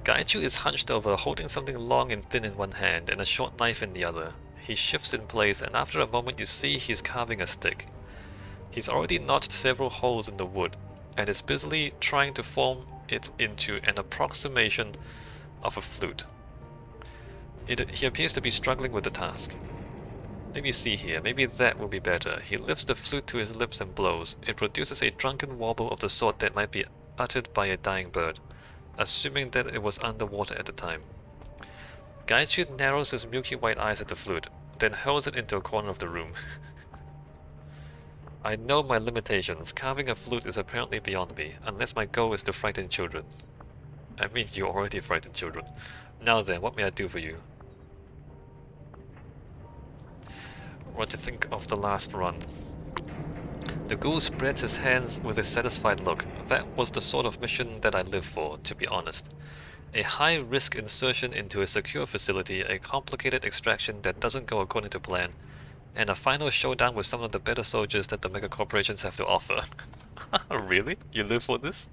Gaichu is hunched over, holding something long and thin in one hand and a short knife in the other. He shifts in place, and after a moment you see he's carving a stick. He's already notched several holes in the wood, and is busily trying to form it into an approximation of a flute. He appears to be struggling with the task. Let me see here, maybe that will be better. He lifts the flute to his lips and blows. It produces a drunken warble of the sort that might be uttered by a dying bird, assuming that it was underwater at the time. Gaichu narrows his milky white eyes at the flute, then hurls it into a corner of the room. I know my limitations. Carving a flute is apparently beyond me, unless my goal is to frighten children. I mean, you already frighten children. Now then, what may I do for you? What do you think of the last run? The ghoul spreads his hands with a satisfied look. That was the sort of mission that I live for, to be honest. A high-risk insertion into a secure facility, a complicated extraction that doesn't go according to plan, and a final showdown with some of the better soldiers that the mega corporations have to offer. Really? You live for this?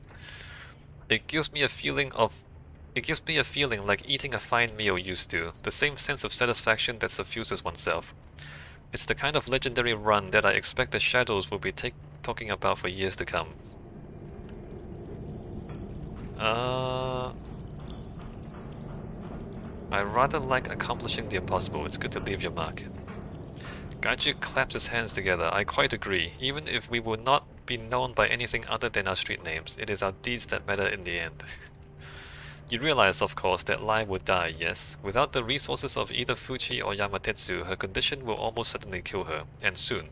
It gives me a feeling like eating a fine meal used to, the same sense of satisfaction that suffuses oneself. It's the kind of legendary run that I expect the Shadows will be talking about for years to come. I rather like accomplishing the impossible. It's good to leave your mark. Gaichu claps his hands together. I quite agree. Even if we will not be known by anything other than our street names, it is our deeds that matter in the end. You realize, of course, that Lai would die, yes? Without the resources of either Fuchi or Yamatetsu, her condition will almost certainly kill her, and soon.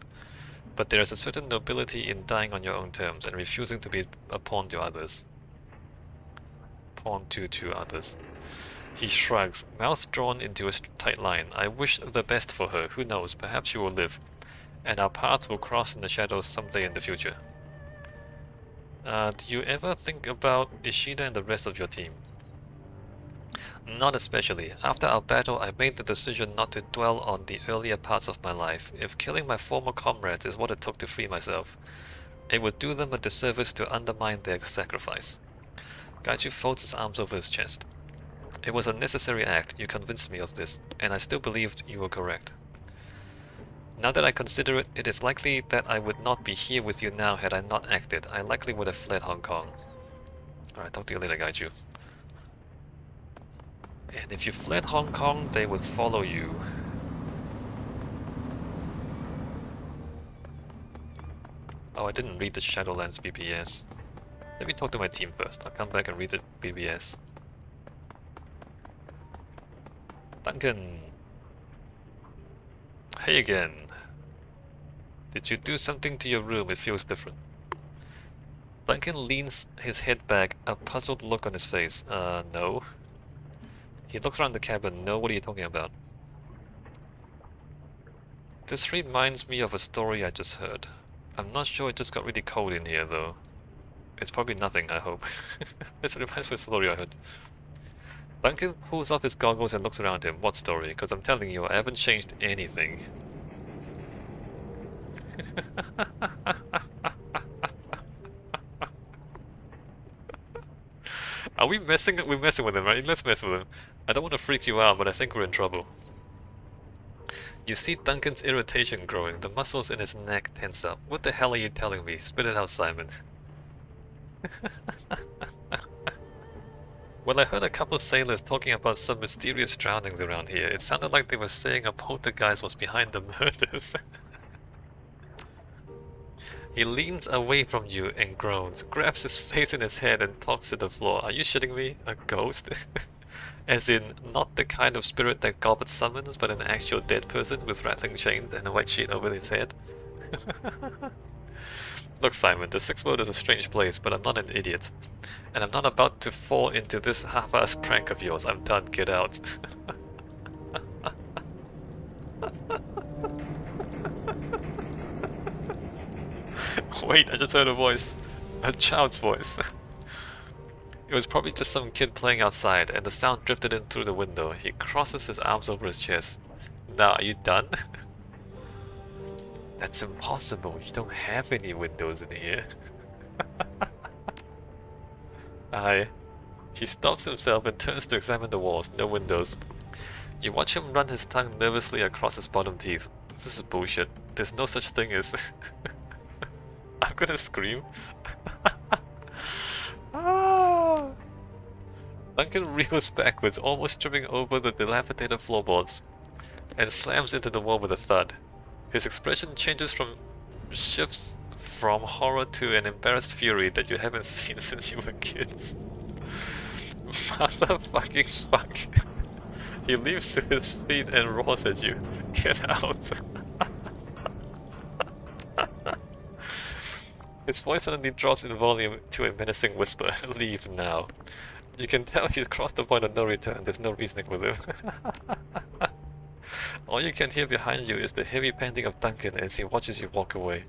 But there is a certain nobility in dying on your own terms and refusing to be a pawn to others. Pawn to others. He shrugs, mouth drawn into a tight line. I wish the best for her. Who knows, perhaps she will live. And our paths will cross in the shadows someday in the future. Do you ever think about Ishida and the rest of your team? Not especially. After our battle, I made the decision not to dwell on the earlier parts of my life. If killing my former comrades is what it took to free myself, it would do them a disservice to undermine their sacrifice. Gaichu folds his arms over his chest. It was a necessary act, you convinced me of this, and I still believed you were correct. Now that I consider it, it is likely that I would not be here with you now had I not acted. I likely would have fled Hong Kong. Alright, talk to you later, Gaichu. And if you fled Hong Kong, they would follow you. Oh, I didn't read the Shadowlands BBS. Let me talk to my team first. I'll come back and read the BBS. Duncan! Hey again. Did you do something to your room? It feels different. Duncan leans his head back, a puzzled look on his face. No. He looks around the cabin. No, what are you talking about? This reminds me of a story I just heard. I'm not sure, it just got really cold in here though. It's probably nothing, I hope. This reminds me of a story I heard. Duncan pulls off his goggles and looks around him. What story? Because I'm telling you, I haven't changed anything. Are we messing? We're messing with him, right? Let's mess with him. I don't want to freak you out, but I think we're in trouble. You see Duncan's irritation growing. The muscles in his neck tense up. What the hell are you telling me? Spit it out, Simon. Well, I heard a couple of sailors talking about some mysterious drownings around here. It sounded like they were saying a poltergeist was behind the murders. He leans away from you and groans, grabs his face in his head and talks to the floor. Are you shitting me? A ghost? As in, not the kind of spirit that Gobbet summons, but an actual dead person with rattling chains and a white sheet over his head? Look, Simon, the Sixth World is a strange place, but I'm not an idiot. And I'm not about to fall into this half-assed prank of yours. I'm done, get out. Wait, I just heard a voice. A child's voice. It was probably just some kid playing outside, and the sound drifted in through the window. He crosses his arms over his chest. Now, are you done? That's impossible. You don't have any windows in here. He stops himself and turns to examine the walls, no windows. You watch him run his tongue nervously across his bottom teeth. This is bullshit. There's no such thing as... I'm gonna scream. Ah! Duncan reels backwards, almost tripping over the dilapidated floorboards, and slams into the wall with a thud. His expression shifts from horror to an embarrassed fury that you haven't seen since you were kids. Motherfucking fuck. He leaps to his feet and roars at you. Get out. His voice suddenly drops in volume to a menacing whisper. Leave now. You can tell he's crossed the point of no return. There's no reasoning with him. All you can hear behind you is the heavy panting of Duncan as he watches you walk away.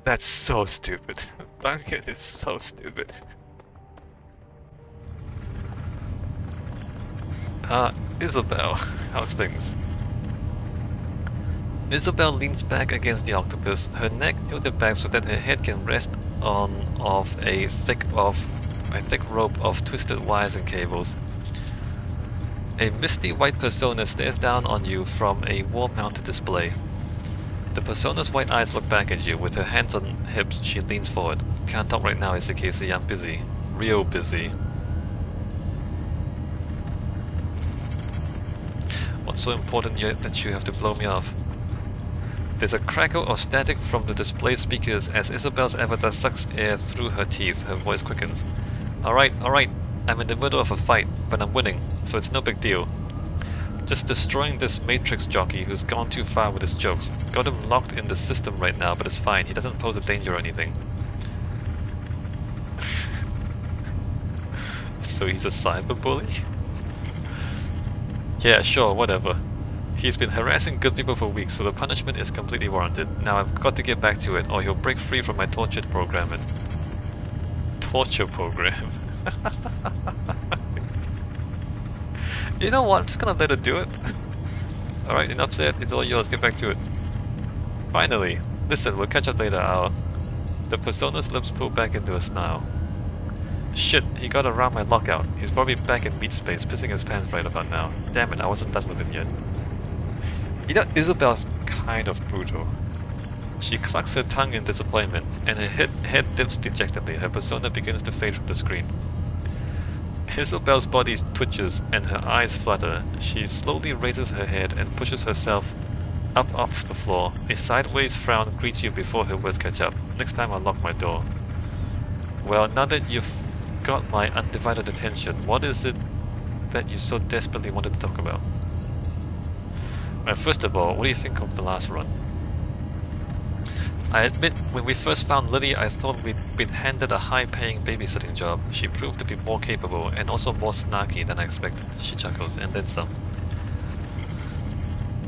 That's so stupid. Duncan is so stupid. Isabel, how's things? Isabel leans back against the octopus, her neck tilted back so that her head can rest on a thick rope of twisted wires and cables. A misty white persona stares down on you from a wall-mounted display. The persona's white eyes look back at you. With her hands on hips, she leans forward. Can't talk right now, is the Casey. I'm busy. Real busy. What's so important yet that you have to blow me off? There's a crackle of static from the display speakers as Isabel's avatar sucks air through her teeth. Her voice quickens. Alright, I'm in the middle of a fight, but I'm winning, so it's no big deal. Just destroying this Matrix jockey who's gone too far with his jokes. Got him locked in the system right now, but it's fine. He doesn't pose a danger or anything. So he's a cyberbully? Yeah, sure, whatever. He's been harassing good people for weeks, so the punishment is completely warranted. Now I've got to get back to it, or he'll break free from my tortured programming. Torture program? You know what, I'm just gonna let it do it. Alright, enough said, it's all yours, get back to it. Finally! Listen, we'll catch up later, The persona's lips pull back into a snarl. Shit, he got around my lockout. He's probably back in meat space, pissing his pants right about now. Damn it, I wasn't done with him yet. You know, Isabel's kind of brutal. She clucks her tongue in disappointment, and her head dips dejectedly. Her persona begins to fade from the screen. Isabel's body twitches, and her eyes flutter. She slowly raises her head and pushes herself up off the floor. A sideways frown greets you before her words catch up. Next time I'll lock my door. Well, now that you've got my undivided attention, what is it that you so desperately wanted to talk about? Well, first of all, what do you think of the last run? I admit, when we first found Lily, I thought we'd been handed a high-paying babysitting job. She proved to be more capable, and also more snarky than I expected. She chuckles, and then some.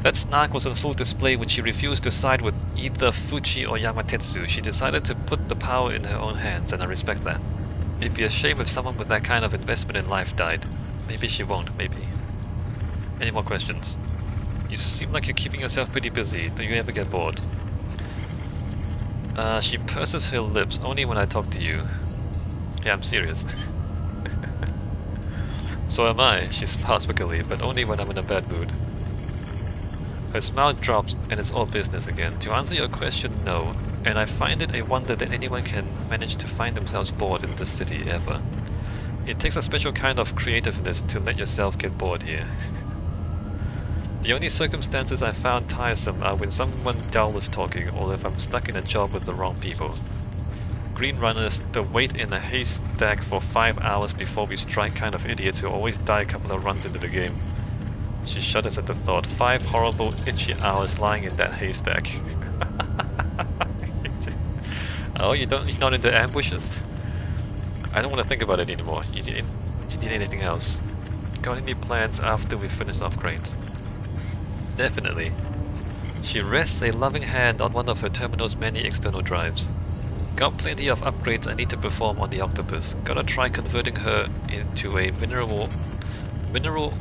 That snark was on full display when she refused to side with either Fuchi or Yamatetsu. She decided to put the power in her own hands, and I respect that. It'd be a shame if someone with that kind of investment in life died. Maybe she won't, maybe. Any more questions? You seem like you're keeping yourself pretty busy. Do you ever get bored? She purses her lips only when I talk to you. Yeah, I'm serious. So am I, she smiles wickedly, but only when I'm in a bad mood. Her smile drops and it's all business again. To answer your question, no. And I find it a wonder that anyone can manage to find themselves bored in this city ever. It takes a special kind of creativeness to let yourself get bored here. The only circumstances I found tiresome are when someone dull is talking, or if I'm stuck in a job with the wrong people. Green runners, the wait in a haystack for 5 hours before we strike kind of idiots who always die a couple of runs into the game. She shudders at the thought. 5 horrible, itchy hours lying in that haystack. Oh, you're not into ambushes? I don't want to think about it anymore. You need anything else? Got any plans after we finish off Grains? Definitely. She rests a loving hand on one of her terminal's many external drives. Got plenty of upgrades I need to perform on the Octopus. Gotta try converting her into a mineral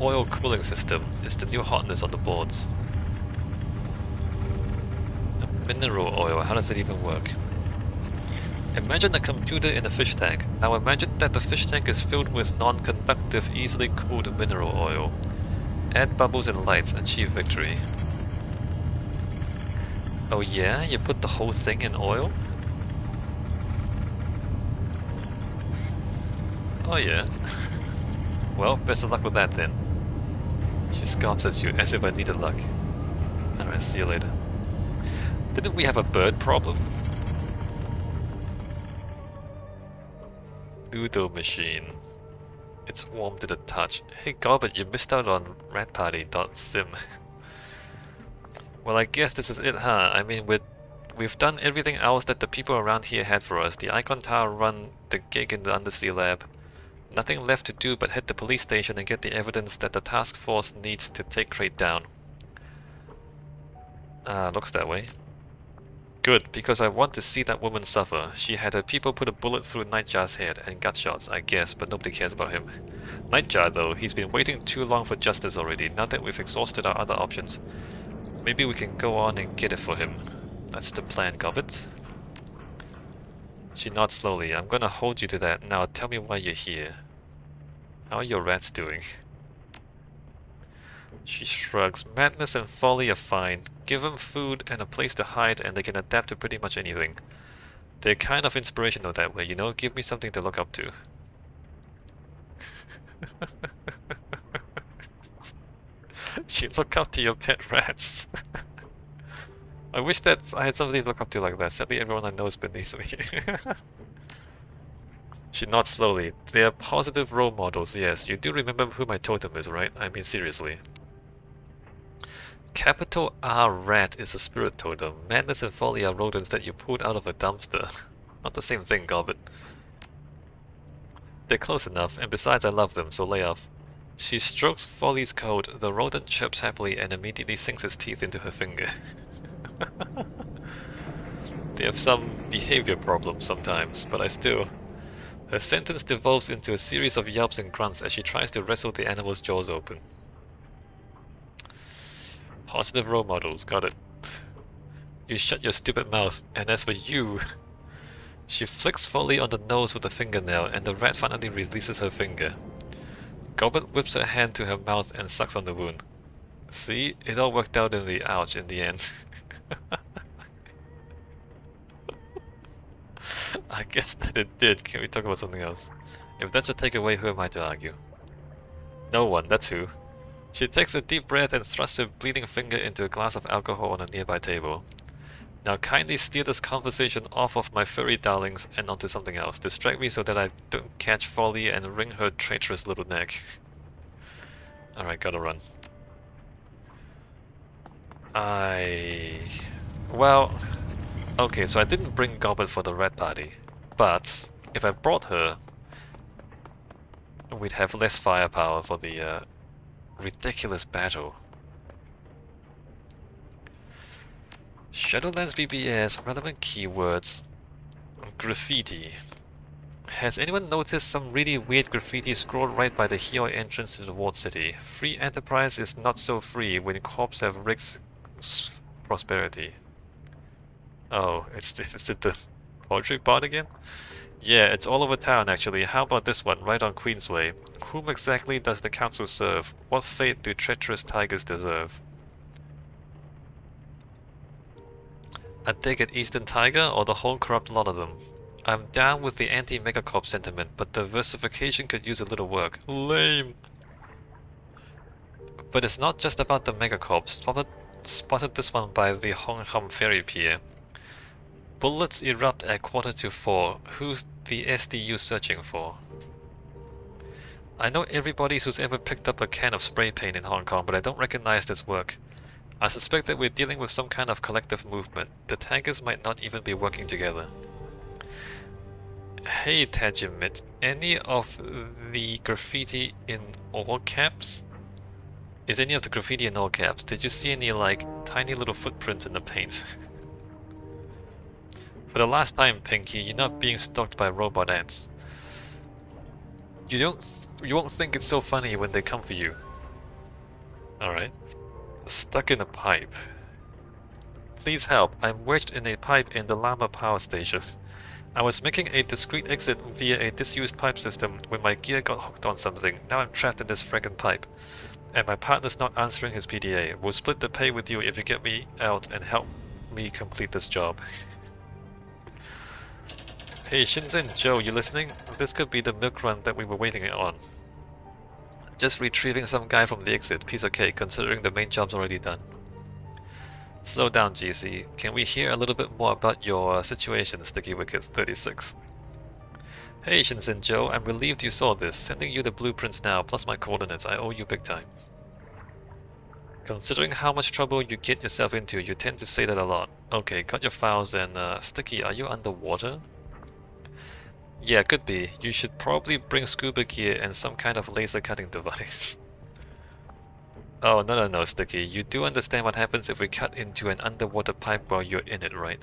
oil cooling system. It's the new hotness on the boards. Mineral oil, how does it even work? Imagine a computer in a fish tank. Now imagine that the fish tank is filled with non-conductive, easily cooled mineral oil. Add bubbles and lights, achieve victory. Oh yeah? You put the whole thing in oil? Oh yeah. Well, best of luck with that then. She scoffs at you as if I needed luck. Alright, see you later. Didn't we have a bird problem? Doodle machine. It's warm to the touch. Hey Gobbet, you missed out on ratparty.sim. Well, I guess this is it, huh? I mean, we've done everything else that the people around here had for us. The Icon Tower run, the gig in the Undersea Lab. Nothing left to do but hit the police station and get the evidence that the task force needs to take Crate down. Looks that way. Good, because I want to see that woman suffer. She had her people put a bullet through Nightjar's head, and gunshots, I guess, but nobody cares about him. Nightjar, though, he's been waiting too long for justice already, now that we've exhausted our other options. Maybe we can go on and get it for him. That's the plan, Gobbet. She nods slowly. I'm gonna hold you to that. Now tell me why you're here. How are your rats doing? She shrugs. Madness and folly are fine. Give them food and a place to hide and they can adapt to pretty much anything. They're kind of inspirational that way, you know? Give me something to look up to. You look up to your pet rats. I wish that I had somebody to look up to like that. Sadly, everyone I know is beneath me. She nods slowly. They are positive role models, yes. You do remember who my totem is, right? I mean, seriously. Capital R rat is a spirit totem. Madness and folly are rodents that you pulled out of a dumpster. Not the same thing, Gobbet. They're close enough, and besides I love them, so lay off. She strokes Folly's coat, the rodent chirps happily and immediately sinks its teeth into her finger. They have some behavior problems sometimes, but I still... Her sentence devolves into a series of yelps and grunts as she tries to wrestle the animal's jaws open. Positive role models, got it. You shut your stupid mouth, and as for you... She flicks Folly on the nose with a fingernail, and the rat finally releases her finger. Gobbet whips her hand to her mouth and sucks on the wound. See? It all worked out in the ouch in the end. I guess that it did. Can we talk about something else? If that's a takeaway, who am I to argue? No one, that's who. She takes a deep breath and thrusts her bleeding finger into a glass of alcohol on a nearby table. Now kindly steer this conversation off of my furry darlings and onto something else. Distract me so that I don't catch Folly and wring her traitorous little neck. Alright, gotta run. Well... Okay, so I didn't bring Gobbet for the red party, but if I brought her, we'd have less firepower for the ridiculous battle. Shadowlands BBS, relevant keywords, graffiti. Has anyone noticed some really weird graffiti scrawled right by the Hioi entrance to the walled city? Free enterprise is not so free when corps have rigs prosperity. Oh, is it the poetry bot again? Yeah, it's all over town actually. How about this one, right on Queensway? Whom exactly does the council serve? What fate do treacherous tigers deserve? I take it Eastern Tiger or the whole corrupt lot of them. I'm down with the anti-megacorp sentiment, but diversification could use a little work. Lame! But it's not just about the megacorp. Spotted this one by the Hong Kong ferry pier. Bullets erupt at 4:45. Who's the SDU searching for? I know everybody who's ever picked up a can of spray paint in Hong Kong, but I don't recognize this work. I suspect that we're dealing with some kind of collective movement. The tankers might not even be working together. Hey Tajimit, any of the graffiti in all caps? Is any of the graffiti in all caps? Did you see any like tiny little footprints in the paint? For the last time, Pinky, you're not being stalked by robot ants. You won't think it's so funny when they come for you. Alright. Stuck in a pipe. Please help. I'm wedged in a pipe in the llama power station. I was making a discreet exit via a disused pipe system when my gear got hooked on something. Now I'm trapped in this friggin' pipe. And my partner's not answering his PDA. We'll split the pay with you if you get me out and help me complete this job. Hey Shinzen, Joe, you listening? This could be the milk run that we were waiting on. Just retrieving some guy from the exit, piece of cake, considering the main job's already done. Slow down, GC. Can we hear a little bit more about your situation, Sticky Wicked 36? Hey Shinzen Joe, I'm relieved you saw this. Sending you the blueprints now, plus my coordinates. I owe you big time. Considering how much trouble you get yourself into, you tend to say that a lot. Okay, got your files and Sticky, are you underwater? Yeah, could be. You should probably bring scuba gear and some kind of laser cutting device. Oh, no, Sticky. You do understand what happens if we cut into an underwater pipe while you're in it, right?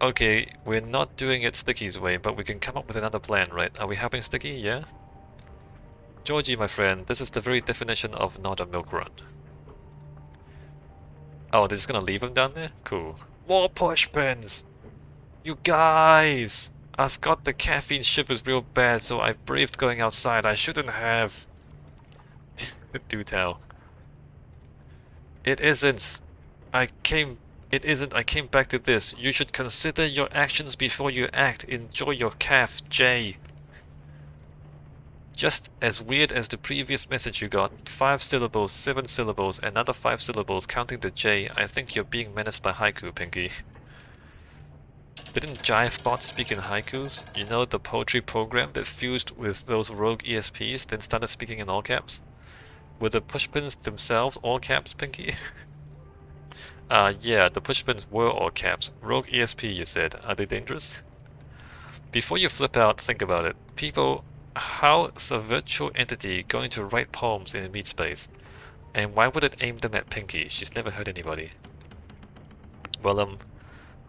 Okay, we're not doing it Sticky's way, but we can come up with another plan, right? Are we helping Sticky? Yeah? Georgie, my friend, this is the very definition of not a milk run. Oh, they're just gonna leave him down there? Cool. More push pins! You guys! I've got the caffeine shivers real bad, so I braved going outside. I shouldn't have. Do tell. It isn't. It isn't. I came back to this. You should consider your actions before you act. Enjoy your calf, Jay. Just as weird as the previous message you got. 5 syllables, 7 syllables, another 5 syllables, counting the J. I think you're being menaced by haiku, Pinky. Didn't JiveBot speak in haikus? You know, the poetry program that fused with those rogue ESPs, then started speaking in all caps? Were the pushpins themselves all caps, Pinky? Yeah, the pushpins were all caps. Rogue ESP, you said. Are they dangerous? Before you flip out, think about it. People, how's a virtual entity going to write poems in a meat space? And why would it aim them at Pinky? She's never hurt anybody. Well,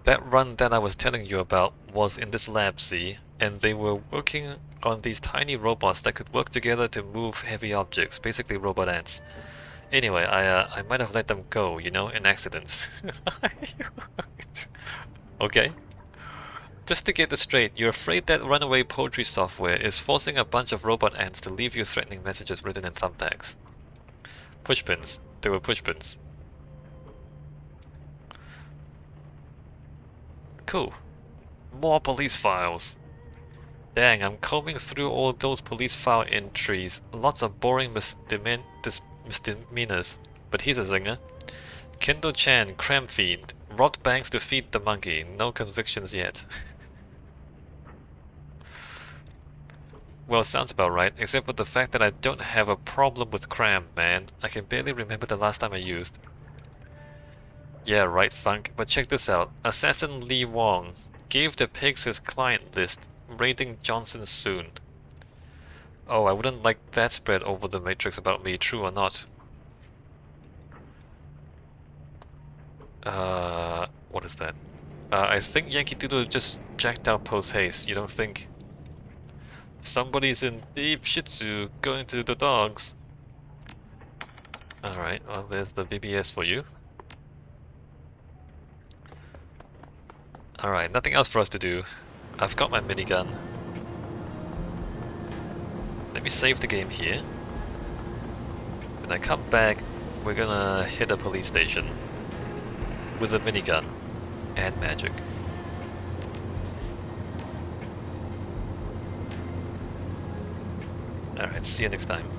that run that I was telling you about was in this lab, see? And they were working on these tiny robots that could work together to move heavy objects, basically robot ants. Anyway, I might have let them go, you know, in accidents. Okay. Just to get this straight, you're afraid that runaway poetry software is forcing a bunch of robot ants to leave you threatening messages written in thumbtacks. Pushpins. They were pushpins. Cool. More police files. Dang, I'm combing through all those police file entries. Lots of boring misdemeanors. But he's a zinger. Kendo Chan, cram fiend. Robbed banks to feed the monkey. No convictions yet. Well, sounds about right, except for the fact that I don't have a problem with cram, man. I can barely remember the last time I used. Yeah, right, Funk, but check this out. Assassin Lee Wong gave the pigs his client list, raiding Johnson soon. Oh, I wouldn't like that spread over the matrix about me, true or not. What is that? I think Yankee Doodle just jacked out post haste, you don't think? Somebody's in deep shih tzu going to the dogs. Alright, well there's the BBS for you. Alright, nothing else for us to do. I've got my minigun. Let me save the game here. When I come back, we're gonna hit a police station with a minigun and magic. Alright, see you next time.